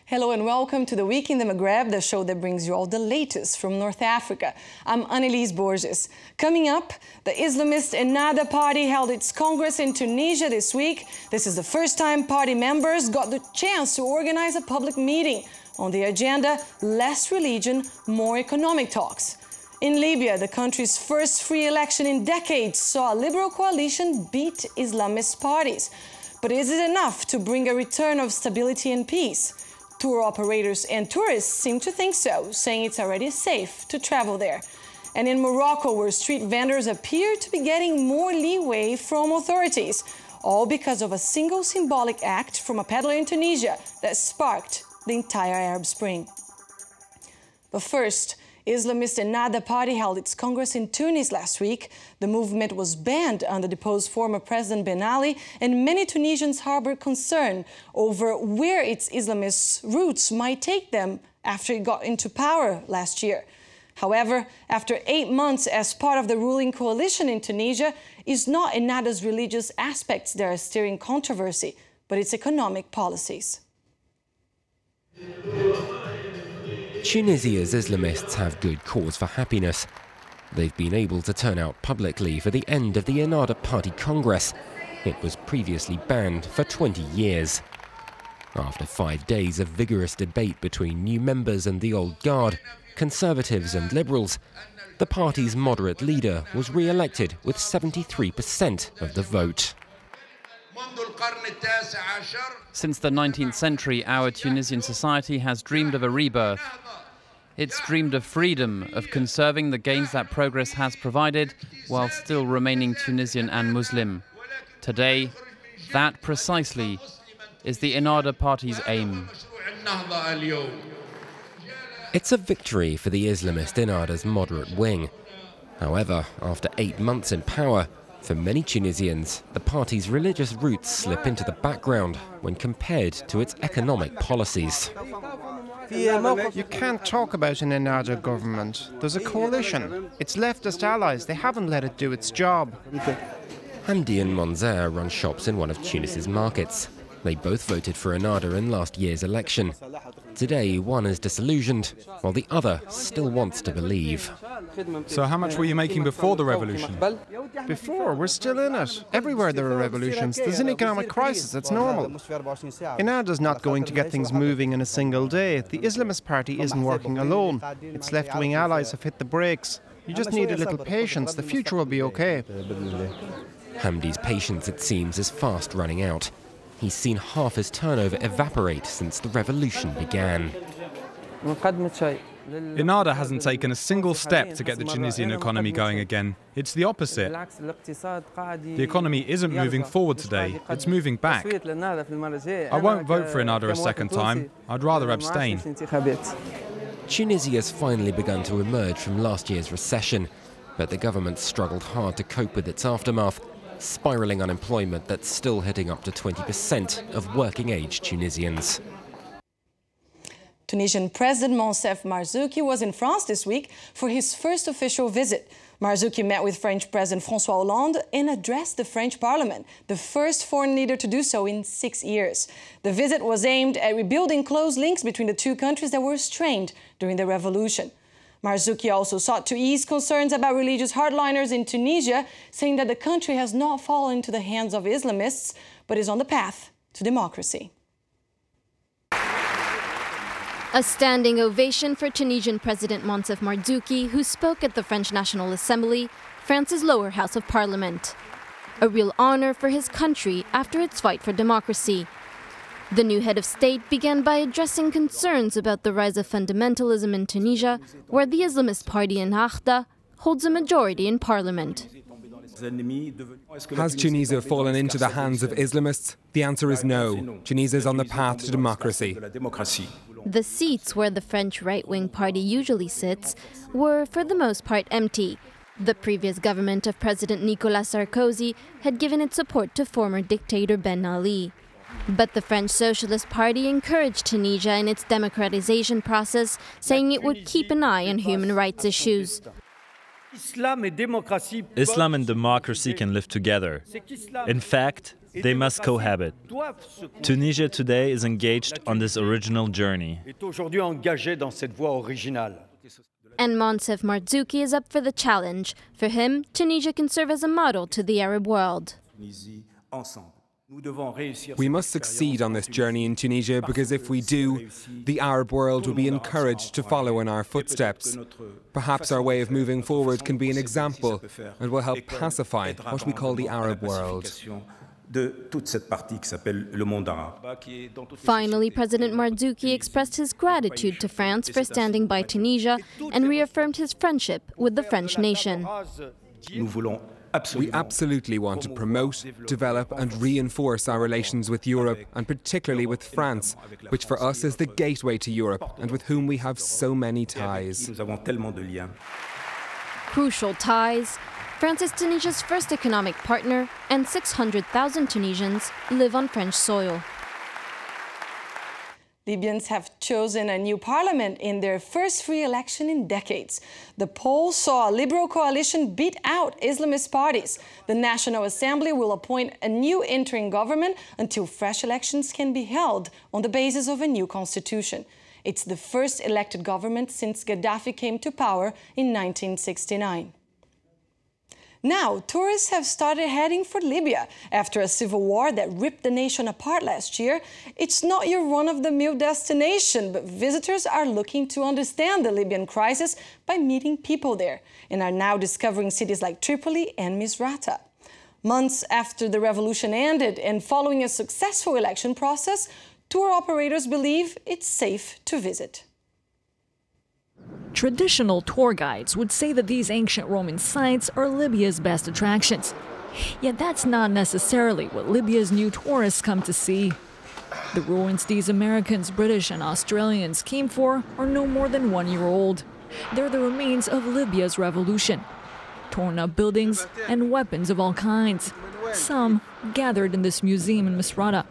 Hello and welcome to the Week in the Maghreb, the show that brings you all the latest from North Africa. I'm Annelise Borges. Coming up, the Islamist Ennahda party held its Congress in Tunisia this week. This is the first time party members got the chance to organize a public meeting. On the agenda, less religion, more economic talks. In Libya, the country's first free election in decades saw a liberal coalition beat Islamist parties. But is it enough to bring a return of stability and peace? Tour operators and tourists seem to think so, saying it's already safe to travel there. And in Morocco, where street vendors appear to be getting more leeway from authorities, all because of a single symbolic act from a peddler in Tunisia that sparked the entire Arab Spring. But first, Islamist Ennahda party held its Congress in Tunis last week. The movement was banned under deposed former President Ben Ali, and many Tunisians harbor concern over where its Islamist roots might take them after it got into power last year. However, after 8 months as part of the ruling coalition in Tunisia, it's not Ennahda's religious aspects that are stirring controversy, but its economic policies. Tunisia's Islamists have good cause for happiness. They've been able to turn out publicly for the end of the Ennahda Party Congress. It was previously banned for 20 years. After 5 days of vigorous debate between new members and the old guard, conservatives and liberals, the party's moderate leader was re-elected with 73% of the vote. Since the 19th century, our Tunisian society has dreamed of a rebirth. It's dreamed of freedom, of conserving the gains that progress has provided, while still remaining Tunisian and Muslim. Today, that precisely is the Ennahda party's aim. It's a victory for the Islamist Ennahda's moderate wing. However, after 8 months in power, for many Tunisians, the party's religious roots slip into the background when compared to its economic policies. You can't talk about an Ennahda government. There's a coalition. It's leftist allies. They haven't let it do its job. Hamdi and Monzer run shops in one of Tunis's markets. They both voted for Ennahda in last year's election. Today, one is disillusioned, while the other still wants to believe. So how much were you making before the revolution? Before, we're still in it. Everywhere there are revolutions, there's an economic crisis, it's normal. Ennahda's not going to get things moving in a single day. The Islamist party isn't working alone. Its left-wing allies have hit the brakes. You just need a little patience, the future will be okay. Hamdi's patience, it seems, is fast running out. He's seen half his turnover evaporate since the revolution began. Ennahda hasn't taken a single step to get the Tunisian economy going again. It's the opposite. The economy isn't moving forward today, it's moving back. I won't vote for Ennahda a second time. I'd rather abstain. Tunisia's finally begun to emerge from last year's recession, but the government struggled hard to cope with its aftermath. Spiralling unemployment that's still hitting up to 20% of working-age Tunisians. Tunisian President Moncef Marzouki was in France this week for his first official visit. Marzouki met with French President François Hollande and addressed the French Parliament, the first foreign leader to do so in 6 years. The visit was aimed at rebuilding close links between the two countries that were strained during the revolution. Marzouki also sought to ease concerns about religious hardliners in Tunisia, saying that the country has not fallen into the hands of Islamists, but is on the path to democracy. A standing ovation for Tunisian President Moncef Marzouki, who spoke at the French National Assembly, France's lower house of parliament. A real honor for his country after its fight for democracy. The new head of state began by addressing concerns about the rise of fundamentalism in Tunisia, where the Islamist party Ennahda holds a majority in parliament. Has Tunisia fallen into the hands of Islamists? The answer is no. Tunisia is on the path to democracy. The seats where the French right-wing party usually sits were, for the most part, empty. The previous government of President Nicolas Sarkozy had given its support to former dictator Ben Ali. But the French Socialist Party encouraged Tunisia in its democratization process, saying it would keep an eye on human rights issues. Islam and democracy can live together. In fact, they must cohabit. Tunisia today is engaged on this original journey. And Monsef Marzouki is up for the challenge. For him, Tunisia can serve as a model to the Arab world. We must succeed on this journey in Tunisia because if we do, the Arab world will be encouraged to follow in our footsteps. Perhaps our way of moving forward can be an example and will help pacify what we call the Arab world. Finally, President Marzouki expressed his gratitude to France for standing by Tunisia and reaffirmed his friendship with the French nation. We absolutely want to promote, develop and reinforce our relations with Europe, and particularly with France, which for us is the gateway to Europe and with whom we have so many ties. Crucial ties. France is Tunisia's first economic partner, and 600,000 Tunisians live on French soil. Libyans have chosen a new parliament in their first free election in decades. The poll saw a liberal coalition beat out Islamist parties. The National Assembly will appoint a new interim government until fresh elections can be held on the basis of a new constitution. It's the first elected government since Gaddafi came to power in 1969. Now, tourists have started heading for Libya after a civil war that ripped the nation apart last year. It's not your run-of-the-mill destination, but visitors are looking to understand the Libyan crisis by meeting people there and are now discovering cities like Tripoli and Misrata. Months after the revolution ended and following a successful election process, tour operators believe it's safe to visit. Traditional tour guides would say that these ancient Roman sites are Libya's best attractions. Yet that's not necessarily what Libya's new tourists come to see. The ruins these Americans, British and Australians came for are no more than 1 year old. They're the remains of Libya's revolution. Torn up buildings and weapons of all kinds. Some gathered in this museum in Misrata.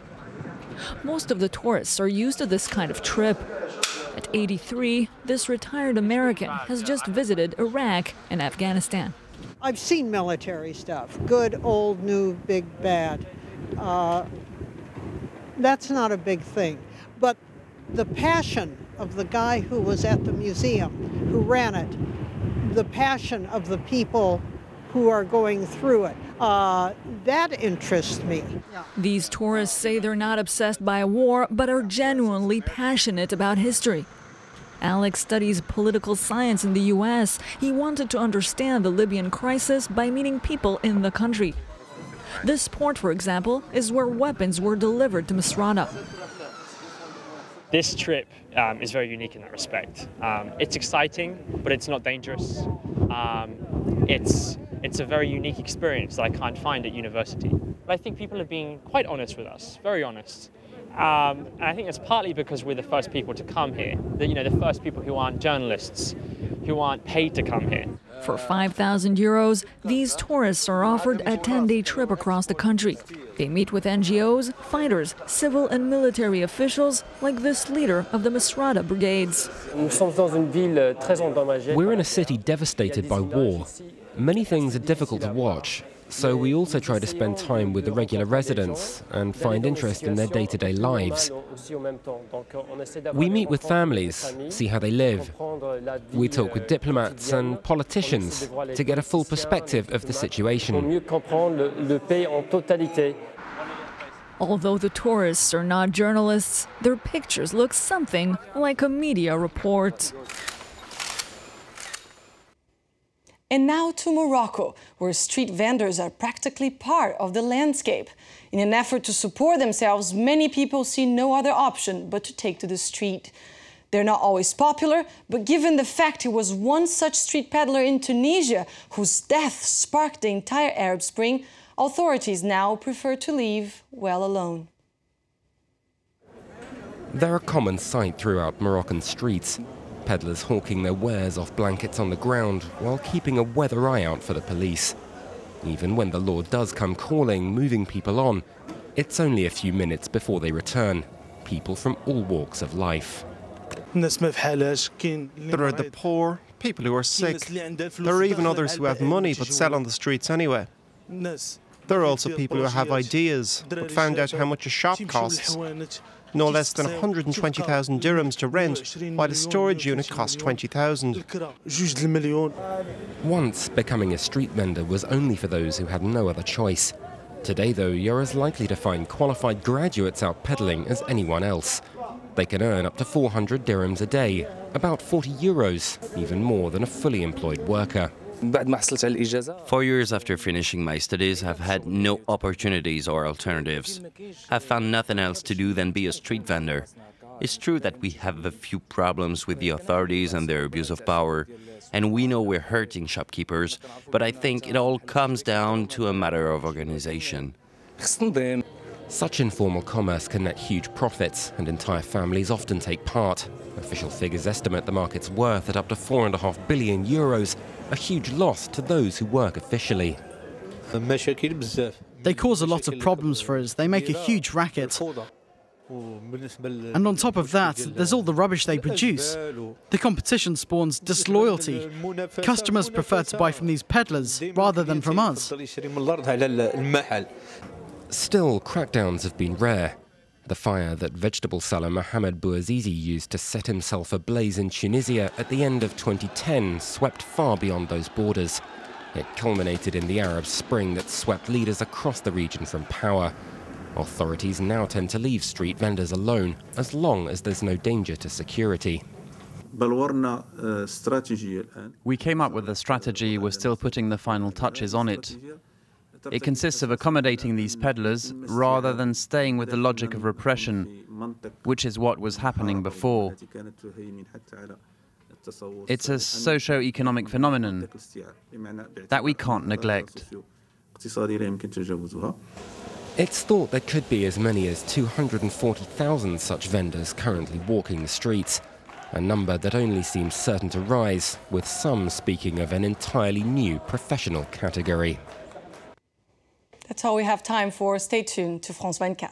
Most of the tourists are used to this kind of trip. At 83, this retired American has just visited Iraq and Afghanistan. I've seen military stuff, good, old, new, big, bad. That's not a big thing. But the passion of the guy who was at the museum, who ran it, the passion of the people who are going through it, that interests me. These tourists say they're not obsessed by war, but are genuinely passionate about history. Alex studies political science in the U.S. He wanted to understand the Libyan crisis by meeting people in the country. This port, for example, is where weapons were delivered to Misrata. This trip is very unique in that respect. It's exciting, but it's not dangerous. It's a very unique experience that I can't find at university. But I think people have been quite honest with us, very honest. And I think it's partly because we're the first people to come here. The first people who aren't journalists, who aren't paid to come here. For 5,000 euros, these tourists are offered a 10-day trip across the country. They meet with NGOs, fighters, civil and military officials, like this leader of the Misrata brigades. We're in a city devastated by war. Many things are difficult to watch, so we also try to spend time with the regular residents and find interest in their day-to-day lives. We meet with families, see how they live. We talk with diplomats and politicians to get a full perspective of the situation. Although the tourists are not journalists, their pictures look something like a media report. And now to Morocco, where street vendors are practically part of the landscape. In an effort to support themselves, many people see no other option but to take to the street. They're not always popular, but given the fact he was one such street peddler in Tunisia, whose death sparked the entire Arab Spring, authorities now prefer to leave well alone. They're a common sight throughout Moroccan streets. Peddlers hawking their wares off blankets on the ground while keeping a weather eye out for the police. Even when the law does come calling, moving people on, it's only a few minutes before they return. People from all walks of life. There are the poor, people who are sick. There are even others who have money but sell on the streets anyway. There are also people who have ideas but found out how much a shop costs. No less than 120,000 dirhams to rent, while a storage unit costs 20,000. Once, becoming a street vendor was only for those who had no other choice. Today, though, you're as likely to find qualified graduates out peddling as anyone else. They can earn up to 400 dirhams a day, about 40 euros, even more than a fully employed worker. 4 years after finishing my studies, I've had no opportunities or alternatives. I've found nothing else to do than be a street vendor. It's true that we have a few problems with the authorities and their abuse of power, and we know we're hurting shopkeepers, but I think it all comes down to a matter of organization. Such informal commerce can net huge profits, and entire families often take part. Official figures estimate the market's worth at up to 4.5 billion euros, a huge loss to those who work officially. They cause a lot of problems for us. They make a huge racket. And on top of that, there's all the rubbish they produce. The competition spawns disloyalty. Customers prefer to buy from these peddlers rather than from us. Still, crackdowns have been rare. The fire that vegetable seller Mohamed Bouazizi used to set himself ablaze in Tunisia at the end of 2010 swept far beyond those borders. It culminated in the Arab Spring that swept leaders across the region from power. Authorities now tend to leave street vendors alone, as long as there's no danger to security. We came up with a strategy, we're still putting the final touches on it. It consists of accommodating these peddlers rather than staying with the logic of repression, which is what was happening before. It's a socio-economic phenomenon that we can't neglect. It's thought there could be as many as 240,000 such vendors currently walking the streets, a number that only seems certain to rise, with some speaking of an entirely new professional category. That's all we have time for. Stay tuned to France 24.